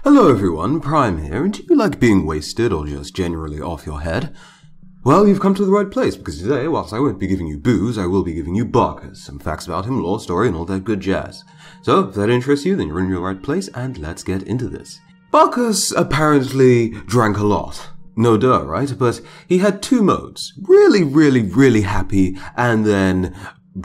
Hello everyone, Prime here, and do you like being wasted or just generally off your head? Well, you've come to the right place, because today, whilst I won't be giving you booze, I will be giving you Bacchus, some facts about him, lore, story, and all that good jazz. So, if that interests you, then you're in your right place, and let's get into this. Bacchus apparently drank a lot. No duh, right? But he had two modes. Really happy, and then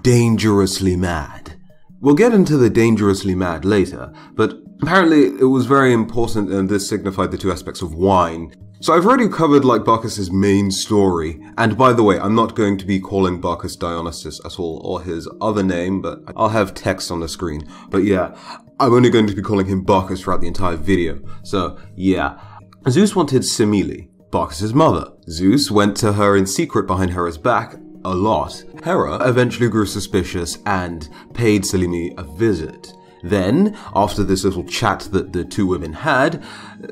dangerously mad. We'll get into the dangerously mad later, but apparently it was very important and this signified the two aspects of wine. So I've already covered Bacchus's main story, and by the way, I'm not going to be calling Bacchus Dionysus at all, or his other name, but I'll have text on the screen. But yeah, I'm only going to be calling him Bacchus throughout the entire video. So yeah, Zeus wanted Semele, Bacchus's mother. Zeus went to her in secret behind Hera's back a lot. Hera eventually grew suspicious and paid Semele a visit. Then, after this little chat that the two women had,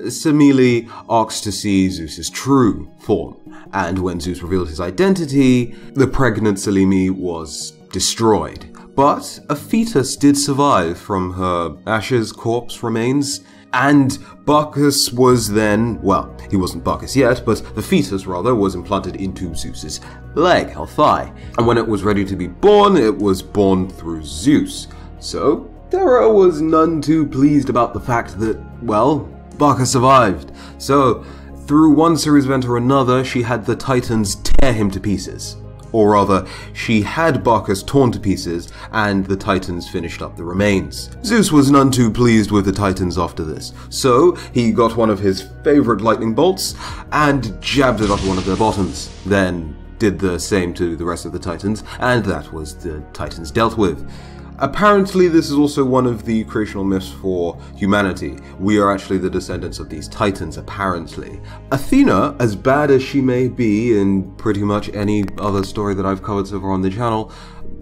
Semele asked to see Zeus's true form. And when Zeus revealed his identity, the pregnant Semele was destroyed. But a fetus did survive from her ashes, corpse remains. And Bacchus was then, well, he wasn't Bacchus yet, but the fetus, rather, was implanted into Zeus's leg, or thigh. And when it was ready to be born, it was born through Zeus. So, Hera was none too pleased about the fact that, well, Bacchus survived. So, through one series event or another, she had the Titans tear him to pieces. Or rather, she had Bacchus torn to pieces, and the Titans finished up the remains. Zeus was none too pleased with the Titans after this, so he got one of his favorite lightning bolts and jabbed it up one of their bottoms. Then did the same to the rest of the Titans, and that was the Titans dealt with. Apparently, this is also one of the creational myths for humanity. We are actually the descendants of these titans, apparently. Athena, as bad as she may be in pretty much any other story that I've covered so far on the channel,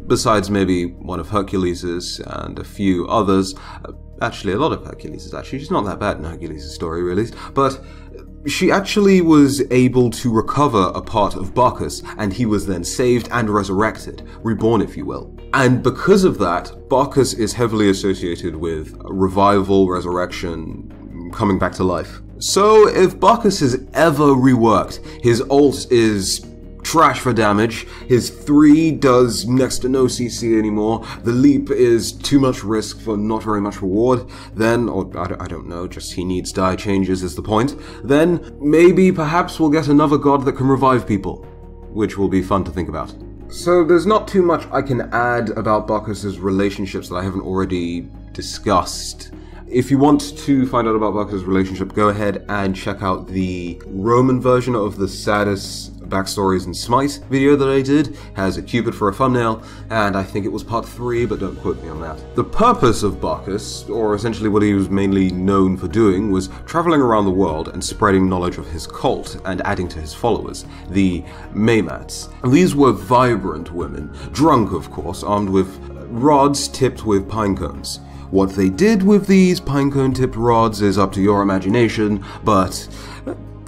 besides maybe one of Hercules's and a few others, actually a lot of Hercules's actually, she's not that bad in Hercules's story really, but she actually was able to recover a part of Bacchus, and he was then saved and resurrected, reborn if you will. And because of that, Bacchus is heavily associated with revival, resurrection, coming back to life. So if Bacchus is ever reworked, his ult is trash for damage, his 3 does next to no CC anymore, the leap is too much risk for not very much reward, then, or I don't know, just he needs die changes is the point, then maybe perhaps we'll get another god that can revive people, which will be fun to think about. So there's not too much I can add about Bacchus's relationships that I haven't already discussed. If you want to find out about Bacchus's relationship, go ahead and check out the Roman version of the saddest backstories in Smite video that I did. It has a Cupid for a thumbnail, and I think it was part 3, but don't quote me on that. The purpose of Bacchus, or essentially what he was mainly known for doing, was traveling around the world and spreading knowledge of his cult and adding to his followers, the Maenads. These were vibrant women, drunk of course, armed with rods tipped with pine cones. What they did with these pinecone-tipped rods is up to your imagination, but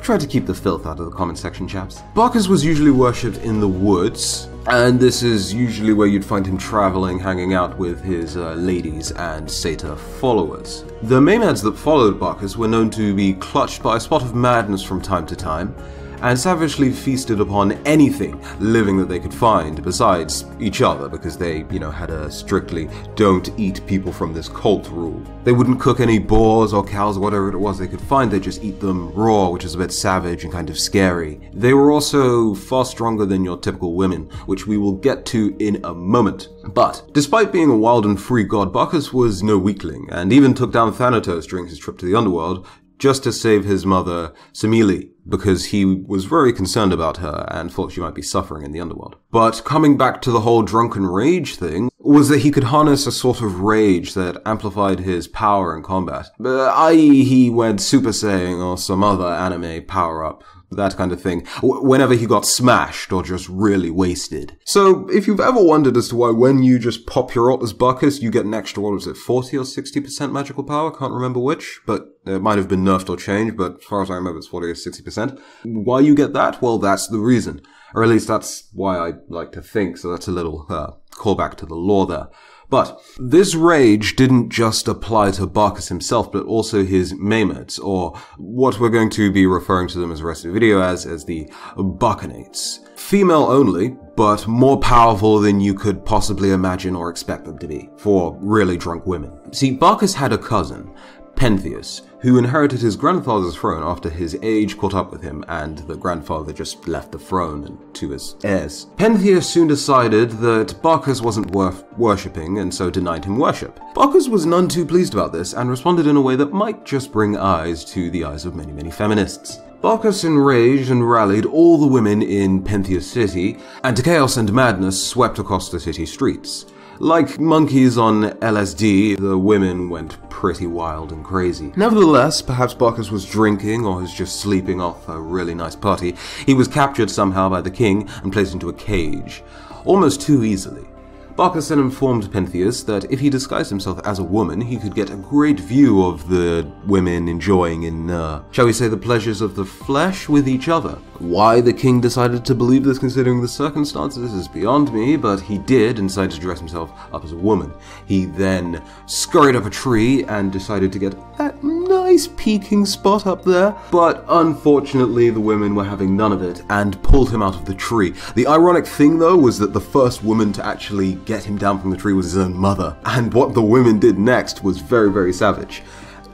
try to keep the filth out of the comment section, chaps. Bacchus was usually worshipped in the woods, and this is usually where you'd find him traveling, hanging out with his ladies and satyr followers. The Maenads that followed Bacchus were known to be clutched by a spot of madness from time to time, and savagely feasted upon anything living that they could find, besides each other, because they, had a strictly don't eat people from this cult rule. They wouldn't cook any boars or cows or whatever it was they could find, they'd just eat them raw, which is a bit savage and kind of scary. They were also far stronger than your typical women, which we will get to in a moment. But, despite being a wild and free god, Bacchus was no weakling, and even took down Thanatos during his trip to the underworld, just to save his mother, Semele, because he was very concerned about her and thought she might be suffering in the underworld. But coming back to the whole drunken rage thing, was that he could harness a sort of rage that amplified his power in combat. I.e. he went Super Saiyan or some other anime power-up. That kind of thing, whenever he got smashed or just really wasted. So, if you've ever wondered as to why when you just pop your ult as Bacchus, you get an extra, what was it, 40 or 60% magical power? Can't remember which, but it might have been nerfed or changed, but as far as I remember it's 40 or 60%. Why you get that? Well, that's the reason. Or at least that's why I like to think, so that's a little callback to the lore there. But this rage didn't just apply to Bacchus himself, but also his Maenads, or what we're going to be referring to them as the rest of the video as the Bacchantes. Female only, but more powerful than you could possibly imagine or expect them to be, for really drunk women. See, Bacchus had a cousin, Pentheus, who inherited his grandfather's throne after his age caught up with him and the grandfather just left the throne to his heirs. Pentheus soon decided that Bacchus wasn't worth worshipping and so denied him worship. Bacchus was none too pleased about this and responded in a way that might just bring eyes to the eyes of many, many feminists. Bacchus enraged and rallied all the women in Pentheus city, and chaos and madness swept across the city streets. Like monkeys on LSD, the women went pretty wild and crazy. Nevertheless, perhaps Bacchus was drinking or was just sleeping off a really nice party. He was captured somehow by the king and placed into a cage, almost too easily. Bacchus then informed Pentheus that if he disguised himself as a woman, he could get a great view of the women enjoying in, shall we say, the pleasures of the flesh with each other. Why the king decided to believe this considering the circumstances is beyond me, but he did and decided to dress himself up as a woman. He then scurried up a tree and decided to get that nice peeking spot up there, but unfortunately the women were having none of it and pulled him out of the tree. The ironic thing though was that the first woman to actually get him down from the tree was his own mother, and what the women did next was very, very savage.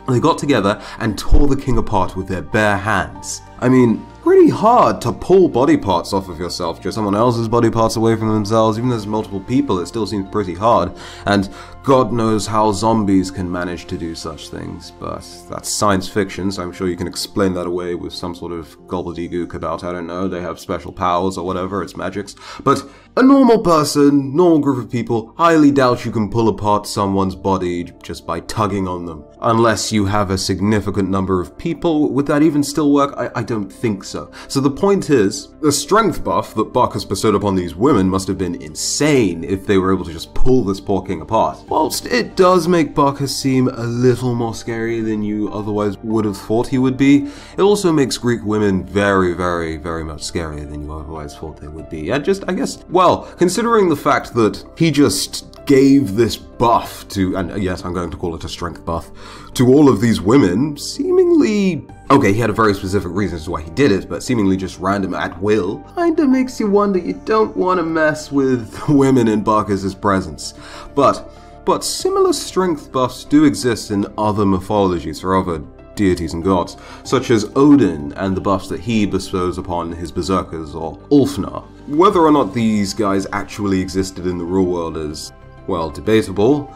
They got together and tore the king apart with their bare hands. I mean, pretty hard to pull body parts off of yourself, just someone else's body parts away from themselves. Even though there's multiple people, it still seems pretty hard. And God knows how zombies can manage to do such things, but that's science fiction, so I'm sure you can explain that away with some sort of gobbledygook about, I don't know, they have special powers or whatever, it's magics. But a normal person, normal group of people, highly doubt you can pull apart someone's body just by tugging on them. Unless you have a significant number of people, would that even still work? I don't think so. So the point is, the strength buff that Bacchus bestowed upon these women must have been insane if they were able to just pull this poor king apart. Whilst it does make Bacchus seem a little more scary than you otherwise would have thought he would be, it also makes Greek women very, very, very much scarier than you otherwise thought they would be. And just, I guess, well, considering the fact that he just gave this buff to, and yes, I'm going to call it a strength buff, to all of these women, seemingly, okay, he had a very specific reason as to why he did it, but seemingly just random at will, kinda makes you wonder you don't want to mess with women in Bacchus' presence. But similar strength buffs do exist in other mythologies for other deities and gods, such as Odin and the buffs that he bestows upon his Berserkers or Ulfnar. Whether or not these guys actually existed in the real world is, well, debatable,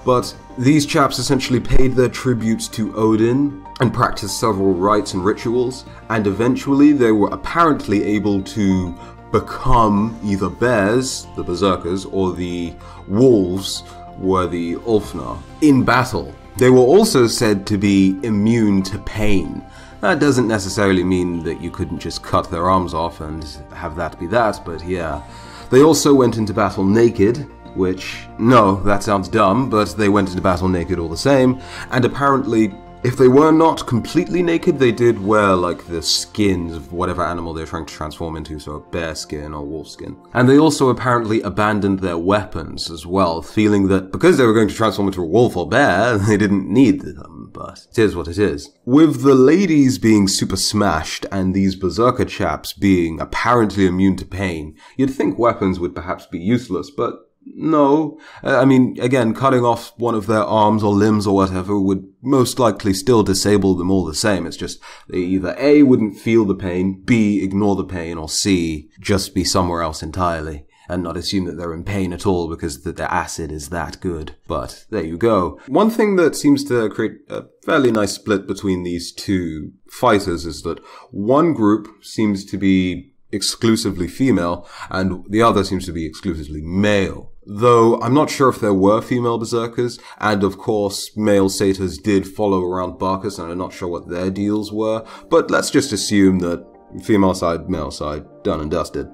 but these chaps essentially paid their tributes to Odin and practiced several rites and rituals, and eventually they were apparently able to become either bears, the Berserkers, or the wolves, were the Ulfnar, in battle. They were also said to be immune to pain. That doesn't necessarily mean that you couldn't just cut their arms off and have that be that, but yeah. They also went into battle naked, which, no, that sounds dumb, but they went into battle naked all the same, and apparently, if they were not completely naked, they did wear, like, the skins of whatever animal they were trying to transform into, so a bear skin or wolf skin. And they also apparently abandoned their weapons as well, feeling that because they were going to transform into a wolf or bear, they didn't need them, but it is what it is. With the ladies being super smashed and these berserker chaps being apparently immune to pain, you'd think weapons would perhaps be useless, but no. I mean, again, cutting off one of their arms or limbs or whatever would most likely still disable them all the same. It's just they either A, wouldn't feel the pain, B, ignore the pain, or C, just be somewhere else entirely and not assume that they're in pain at all because their acid is that good. But there you go. One thing that seems to create a fairly nice split between these two fighters is that one group seems to be exclusively female and the other seems to be exclusively male. Though I'm not sure if there were female berserkers, and of course male satyrs did follow around Bacchus, and I'm not sure what their deals were, but let's just assume that female side, male side, done and dusted.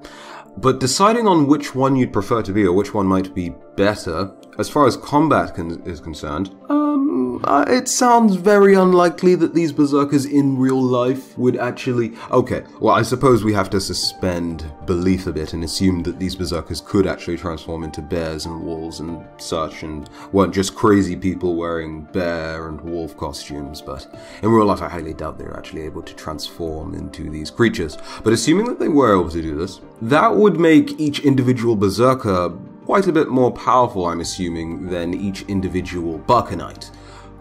But deciding on which one you'd prefer to be, or which one might be better, as far as combat is concerned, it sounds very unlikely that these berserkers in real life would actually... Okay, well, I suppose we have to suspend belief a bit and assume that these berserkers could actually transform into bears and wolves and such, and weren't just crazy people wearing bear and wolf costumes, but in real life I highly doubt they're actually able to transform into these creatures. But assuming that they were able to do this, that would make each individual berserker quite a bit more powerful, I'm assuming, than each individual Bacchanite.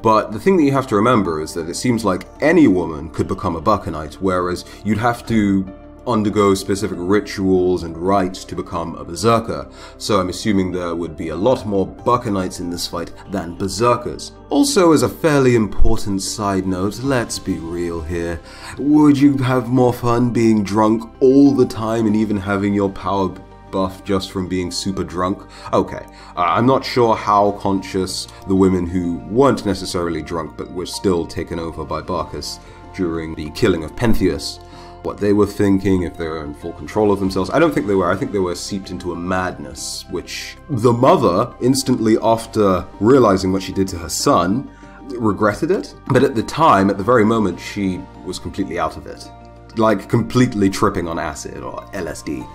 But the thing that you have to remember is that it seems like any woman could become a Bacchanite, whereas you'd have to undergo specific rituals and rites to become a Berserker. So I'm assuming there would be a lot more Bacchantes in this fight than Berserkers. Also, as a fairly important side note, let's be real here. Would you have more fun being drunk all the time and even having your power buff just from being super drunk? Okay, I'm not sure how conscious the women who weren't necessarily drunk but were still taken over by Bacchus during the killing of Pentheus, what they were thinking, if they were in full control of themselves. I don't think they were. I think they were seeped into a madness, which the mother, instantly after realizing what she did to her son, regretted it. But at the time, at the very moment, she was completely out of it. Like, completely tripping on acid or LSD.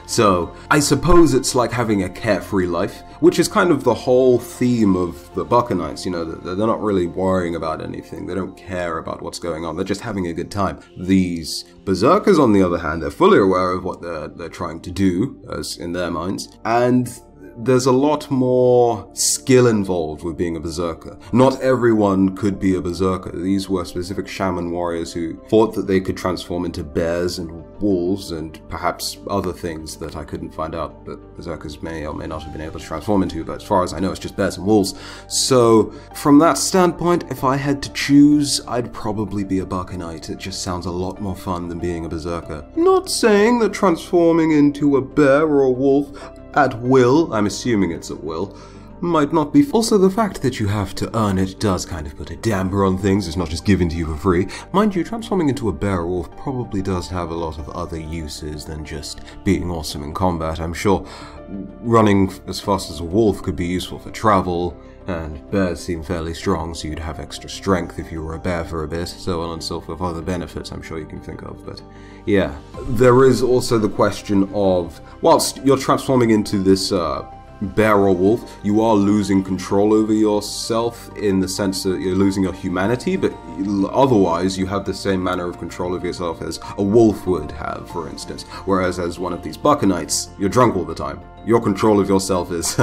So, I suppose it's like having a carefree life, which is kind of the whole theme of the Bacchantes, you know, they're not really worrying about anything, they don't care about what's going on, they're just having a good time. These Berserkers, on the other hand, they're fully aware of what they're trying to do, as in their minds, and there's a lot more skill involved with being a Berserker. Not everyone could be a Berserker. These were specific shaman warriors who thought that they could transform into bears and wolves and perhaps other things that I couldn't find out that Berserkers may or may not have been able to transform into, but as far as I know, it's just bears and wolves. So, from that standpoint, if I had to choose, I'd probably be a Bacchanite. It just sounds a lot more fun than being a Berserker. Not saying that transforming into a bear or a wolf at will, I'm assuming it's at will, might not be. Also, the fact that you have to earn it does kind of put a damper on things. It's not just given to you for free. Mind you, transforming into a bear or wolf probably does have a lot of other uses than just being awesome in combat. I'm sure running as fast as a wolf could be useful for travel, and bears seem fairly strong, so you'd have extra strength if you were a bear for a bit, so on and so forth. Other benefits I'm sure you can think of, but yeah. There is also the question of, whilst you're transforming into this bear or wolf, you are losing control over yourself in the sense that you're losing your humanity, but otherwise you have the same manner of control over yourself as a wolf would have, for instance. Whereas as one of these Bacchantes, you're drunk all the time. Your control of yourself is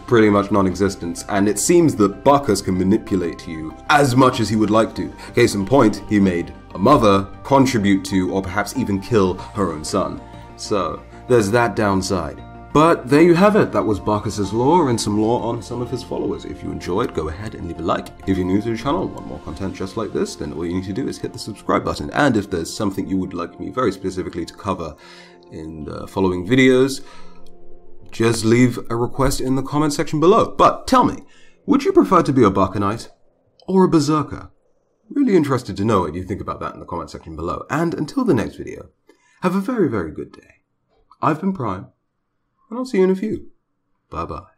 pretty much non-existent, and it seems that Bacchus can manipulate you as much as he would like to. Case in point, he made a mother contribute to, or perhaps even kill, her own son. So, there's that downside. But there you have it. That was Bacchus's lore and some lore on some of his followers. If you enjoyed, go ahead and leave a like. If you're new to the channel and want more content just like this, then all you need to do is hit the subscribe button. And if there's something you would like me very specifically to cover in the following videos, just leave a request in the comment section below. But tell me, would you prefer to be a Bacchanite or a Berserker? Really interested to know what you think about that in the comment section below. And until the next video, have a very, very good day. I've been Prime, and I'll see you in a few. Bye-bye.